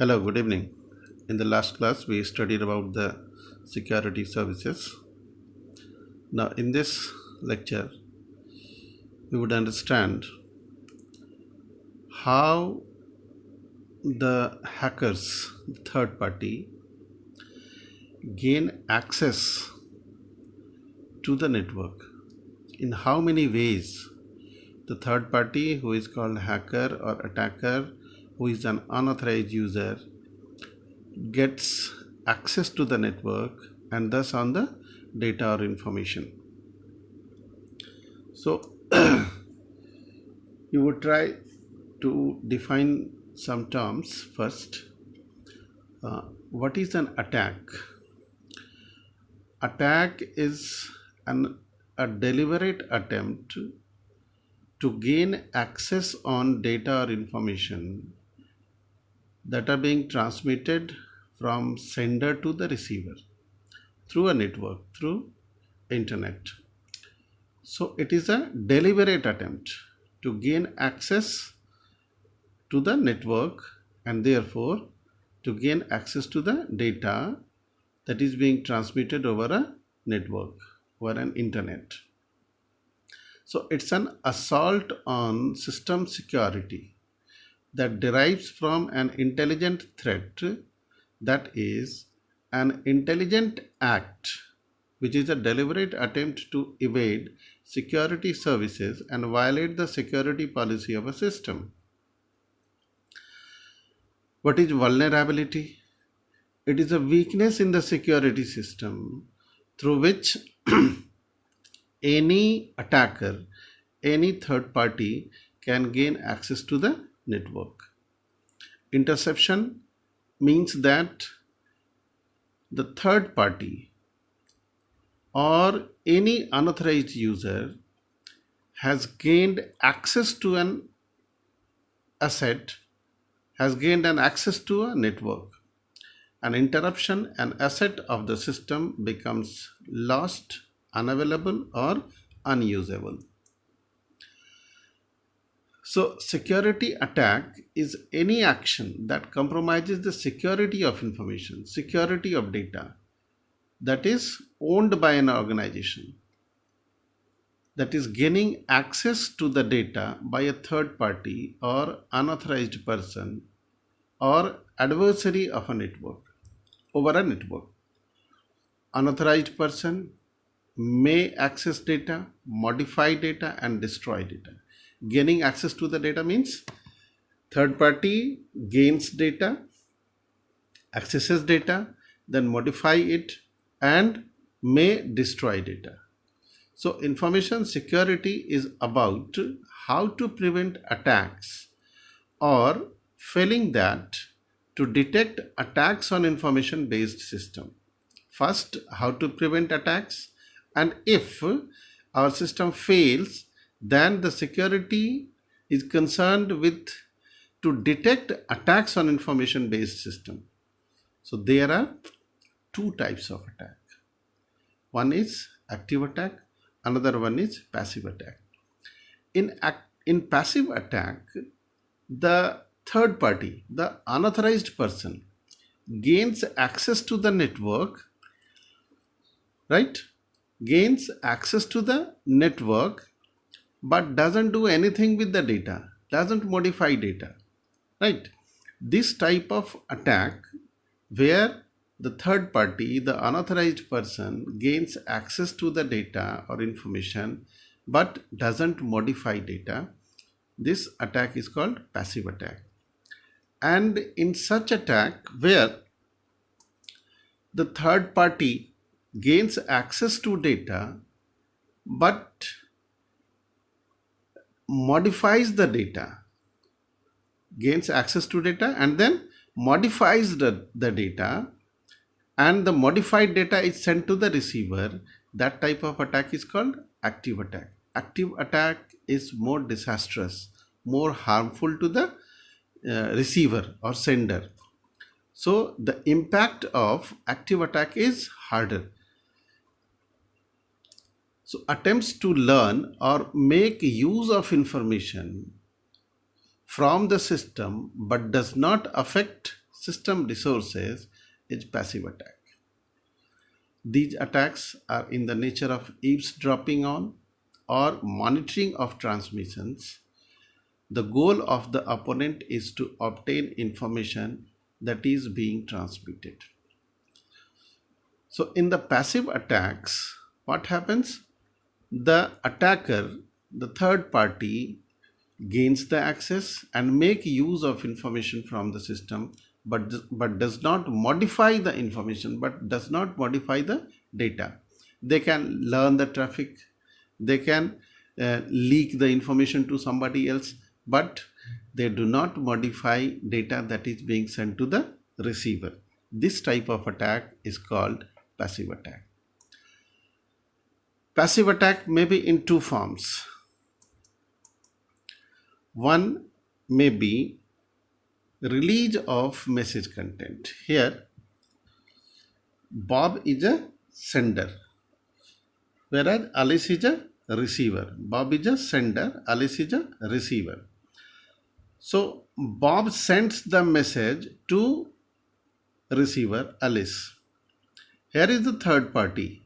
Hello, good evening. In the last class, we studied about the security services. Now, in this lecture, we would understand how the hackers, the third party, gain access to the network. In how many ways the third party, who is called hacker or attacker, who is an unauthorized user, gets access to the network and thus on the data or information. So you would try to define some terms first. What is an attack? Attack is a deliberate attempt to gain access on data or information that are being transmitted from sender to the receiver through a network, through internet. So it is a deliberate attempt to gain access to the network and therefore to gain access to the data that is being transmitted over a network, over an internet. So it's an assault on system security that derives from an intelligent threat, that is an intelligent act which is a deliberate attempt to evade security services and violate the security policy of a system. What is vulnerability? It is a weakness in the security system through which any attacker, any third party can gain access to the network. Interception means that the third party or any unauthorized user has gained access to an asset, has gained an access to a network. An interruption, an asset of the system becomes lost, unavailable, or unusable. So, security attack is any action that compromises the security of information, security of data that is owned by an organization, that is gaining access to the data by a third party or unauthorized person or adversary of a network, over a network. Unauthorized person may access data, modify data, and destroy data. Gaining access to the data means third party gains data, accesses data, then modify it and may destroy data. So information security is about how to prevent attacks or failing that to detect attacks on information based system. First, how to prevent attacks, and if our system fails, then the security is concerned with to detect attacks on information based system. So there are two types of attack. One is active attack, another one is passive attack. In passive attack, the third party, the unauthorized person, gains access to the network, right? Gains access to the network but doesn't do anything with the data, doesn't modify data, right? This type of attack where the third party, the unauthorized person, gains access to the data or information but doesn't modify data, this attack is called passive attack. And in such attack where the third party gains access to data but modifies the data, gains access to data and then modifies the data, and the modified data is sent to the receiver, that type of attack is called active attack. Active attack is more disastrous, more harmful to the receiver or sender. So the impact of active attack is harder. So attempts to learn or make use of information from the system but does not affect system resources is passive attack. These attacks are in the nature of eavesdropping on or monitoring of transmissions. The goal of the opponent is to obtain information that is being transmitted. So in the passive attacks, what happens? The attacker, the third party, gains the access and make use of information from the system, but does not modify the information, but does not modify the data. They can learn the traffic, they can leak the information to somebody else, but they do not modify data that is being sent to the receiver. This type of attack is called passive attack. Passive attack may be in two forms. One may be release of message content. Here, Bob is a sender, whereas Alice is a receiver. Bob is a sender, Alice is a receiver. So, Bob sends the message to receiver Alice. Here is the third party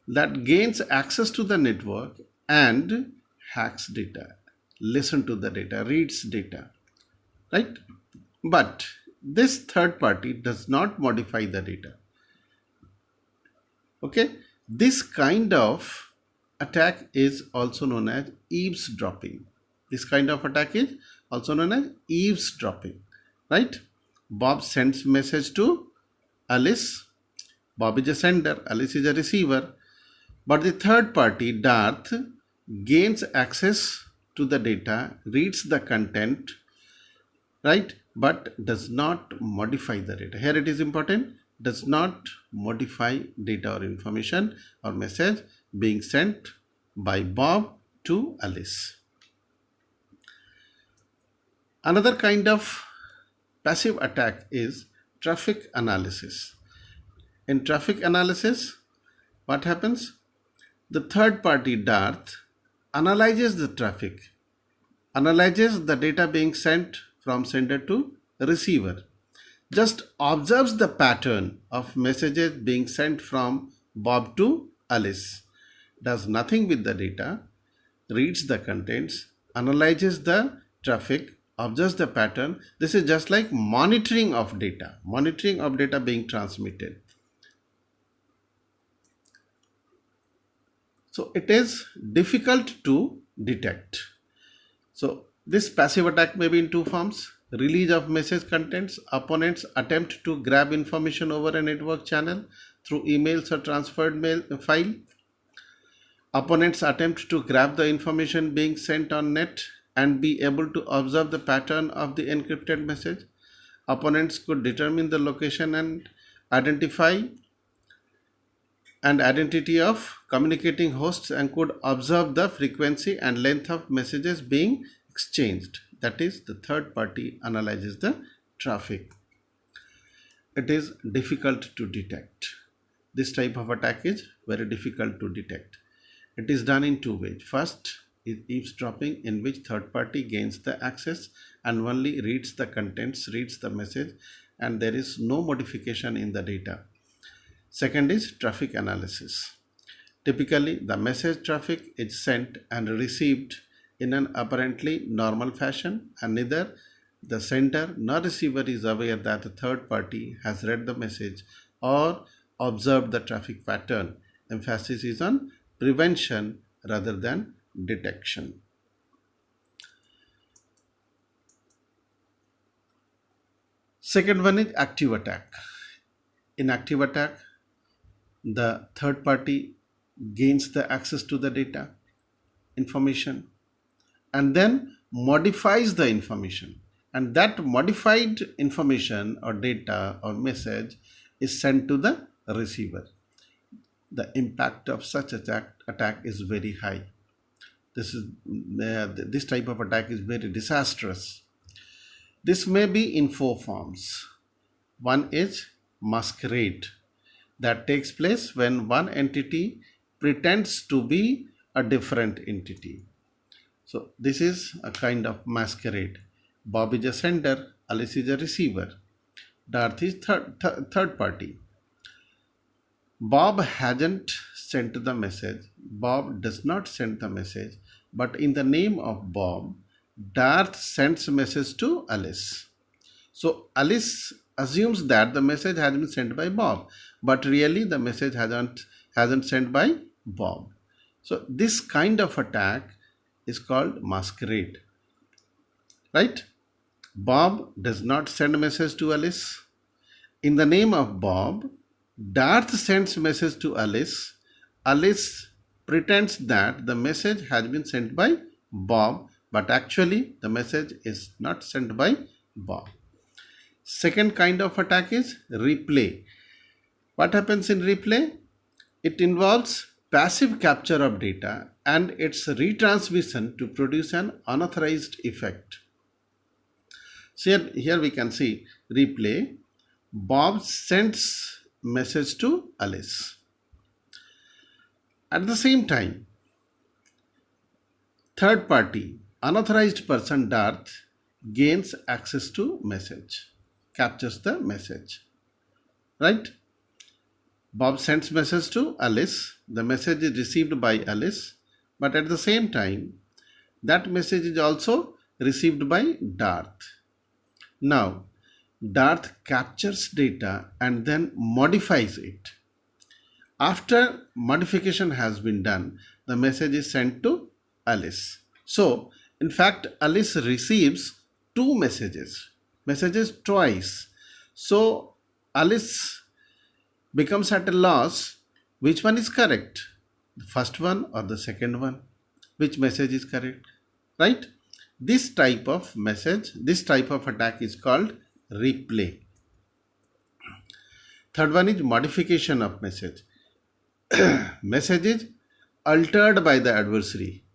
that gains access to the network and hacks data, listen to the data, reads data, right? But this third party does not modify the data. Okay, this kind of attack is also known as eavesdropping. This kind of attack is also known as eavesdropping, right? Bob sends message to Alice. Bob is a sender, Alice is a receiver. But the third party, Darth, gains access to the data, reads the content, right? But does not modify the data. Here it is important, does not modify data or information or message being sent by Bob to Alice. Another kind of passive attack is traffic analysis. In traffic analysis, what happens? The third party, Darth, analyzes the traffic, analyzes the data being sent from sender to receiver, just observes the pattern of messages being sent from Bob to Alice, does nothing with the data, reads the contents, analyzes the traffic, observes the pattern. This is just like monitoring of data being transmitted. So it is difficult to detect. So this passive attack may be in two forms. Release of message contents. Opponents attempt to grab information over a network channel through emails or transferred mail file. Opponents attempt to grab the information being sent on net and be able to observe the pattern of the encrypted message. Opponents could determine the location and identify and identity of communicating hosts and could observe the frequency and length of messages being exchanged. That is, the third party analyzes the traffic. It is difficult to detect. This type of attack is very difficult to detect. It is done in two ways. First is eavesdropping, in which third party gains the access and only reads the contents, reads the message, and there is no modification in the data. Second is traffic analysis. Typically, the message traffic is sent and received in an apparently normal fashion, and neither the sender nor receiver is aware that the third party has read the message or observed the traffic pattern. Emphasis is on prevention rather than detection. Second one is active attack. In active attack, the third party gains the access to the data, information, and then modifies the information. And that modified information or data or message is sent to the receiver. The impact of such attack is very high. This type of attack is very disastrous. This may be in four forms. One is masquerade, that takes place when one entity pretends to be a different entity. So this is a kind of masquerade. Bob is a sender, Alice is a receiver. Darth is third party. Bob hasn't sent the message. Bob does not send the message. But in the name of Bob, Darth sends message to Alice. So Alice assumes that the message has been sent by Bob, but really the message hasn't sent by Bob. So this kind of attack is called masquerade, right? Bob does not send a message to Alice. In the name of Bob, Darth sends message to Alice. Alice pretends that the message has been sent by Bob, but actually the message is not sent by Bob. Second kind of attack is replay. What happens in replay? It involves passive capture of data and its retransmission to produce an unauthorized effect. So here we can see replay. Bob sends message to Alice. At the same time, third party, unauthorized person Darth gains access to message, captures the message, right? Bob sends message to Alice. The message is received by Alice, but at the same time, that message is also received by Darth. Now, Darth captures data and then modifies it. After modification has been done, the message is sent to Alice. So, in fact, Alice receives two messages twice. So, Alice becomes at a loss which one is correct, the first one or the second one, which message is correct, right? This type of attack is called replay. Third one is modification of message. Message is altered by the adversary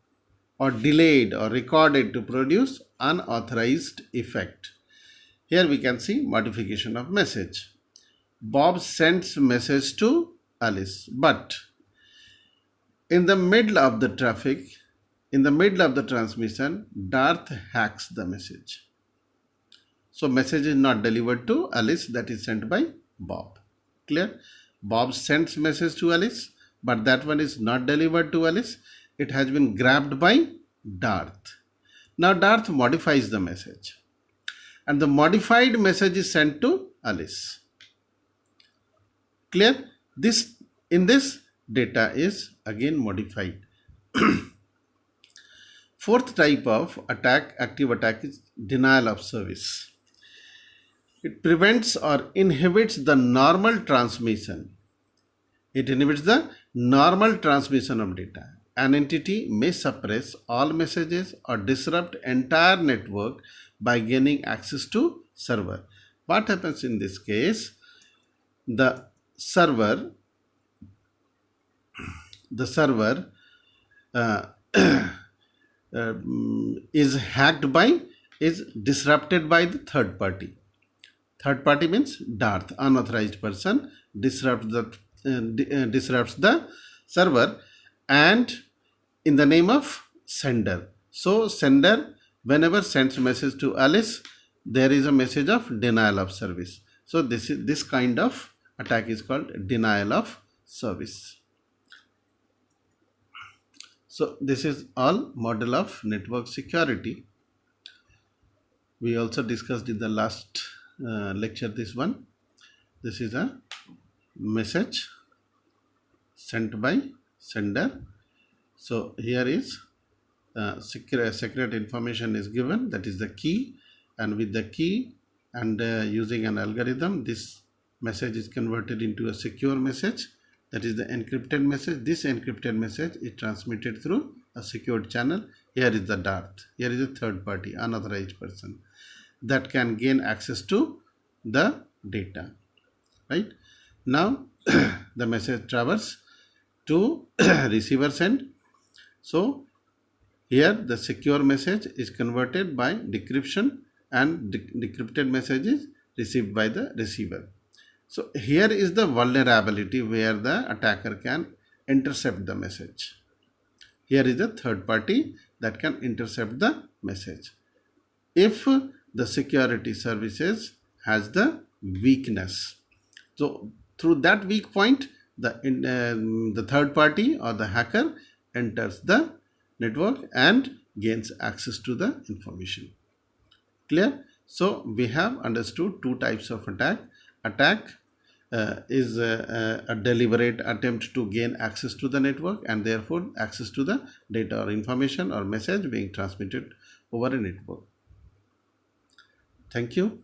or delayed or recorded to produce unauthorized effect. Here we can see modification of message. Bob sends message to Alice, but in the middle of the transmission, Darth hacks the message. So message is not delivered to Alice, that is sent by Bob. Clear? Bob sends message to Alice, but that one is not delivered to Alice. It has been grabbed by Darth. Now Darth modifies the message, and the modified message is sent to Alice. Clear? In this data is again modified. Fourth type of active attack is denial of service. It prevents or inhibits the normal transmission. It inhibits the normal transmission of data. An entity may suppress all messages or disrupt entire network by gaining access to server. What happens in this case? The server is disrupted by the third party. Third party means Darth, unauthorized person, disrupts the server, and in the name of sender. So sender, whenever sends message to Alice, there is a message of denial of service. So this kind of attack is called denial of service. So this is all model of network security. We also discussed in the last lecture this one. This is a message sent by sender. So here is secret information is given, that is the key, and with the key and using an algorithm, this message is converted into a secure message, that is the encrypted message. This encrypted message is transmitted through a secured channel. Here is the Darth. Here is a third party, unauthorized person that can gain access to the data, right? Now the message travels to receiver end. So here the secure message is converted by decryption, and decrypted message is received by the receiver. So here is the vulnerability where the attacker can intercept the message. Here is a third party that can intercept the message. If the security services has the weakness. So through that weak point, the third party or the hacker enters the network and gains access to the information. Clear? So we have understood two types of attack. Attack is a deliberate attempt to gain access to the network and therefore access to the data or information or message being transmitted over a network. Thank you.